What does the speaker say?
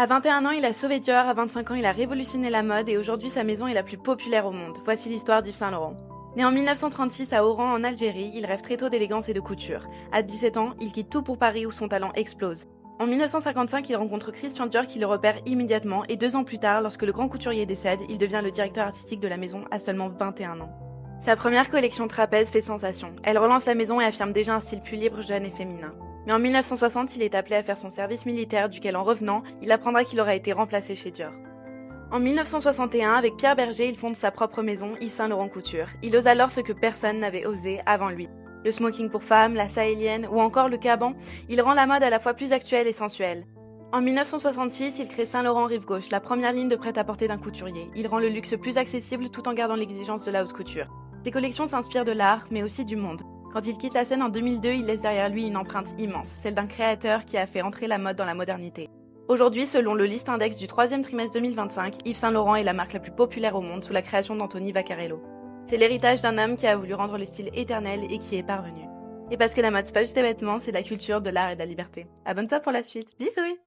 À 21 ans, il a sauvé Dior, à 25 ans, il a révolutionné la mode et aujourd'hui sa maison est la plus populaire au monde. Voici l'histoire d'Yves Saint Laurent. Né en 1936 à Oran en Algérie, il rêve très tôt d'élégance et de couture. À 17 ans, il quitte tout pour Paris où son talent explose. En 1955, il rencontre Christian Dior qui le repère immédiatement et 2 ans plus tard, lorsque le grand couturier décède, il devient le directeur artistique de la maison à seulement 21 ans. Sa première collection trapèze fait sensation. Elle relance la maison et affirme déjà un style plus libre, jeune et féminin. Mais en 1960, il est appelé à faire son service militaire, duquel en revenant, il apprendra qu'il aura été remplacé chez Dior. En 1961, avec Pierre Berger, il fonde sa propre maison, Yves Saint Laurent Couture. Il ose alors ce que personne n'avait osé avant lui. Le smoking pour femmes, la sahélienne ou encore le caban, il rend la mode à la fois plus actuelle et sensuelle. En 1966, il crée Saint Laurent Rive Gauche, la première ligne de prêt-à-porter d'un couturier. Il rend le luxe plus accessible tout en gardant l'exigence de la haute couture. Ses collections s'inspirent de l'art, mais aussi du monde. Quand il quitte la scène en 2002, il laisse derrière lui une empreinte immense, celle d'un créateur qui a fait entrer la mode dans la modernité. Aujourd'hui, selon le List Index du 3e trimestre 2025, Yves Saint Laurent est la marque la plus populaire au monde sous la création d'Anthony Vaccarello. C'est l'héritage d'un homme qui a voulu rendre le style éternel et qui est parvenu. Et parce que la mode c'est pas juste des vêtements, c'est la culture, de l'art et de la liberté. Abonne-toi pour la suite. Bisous!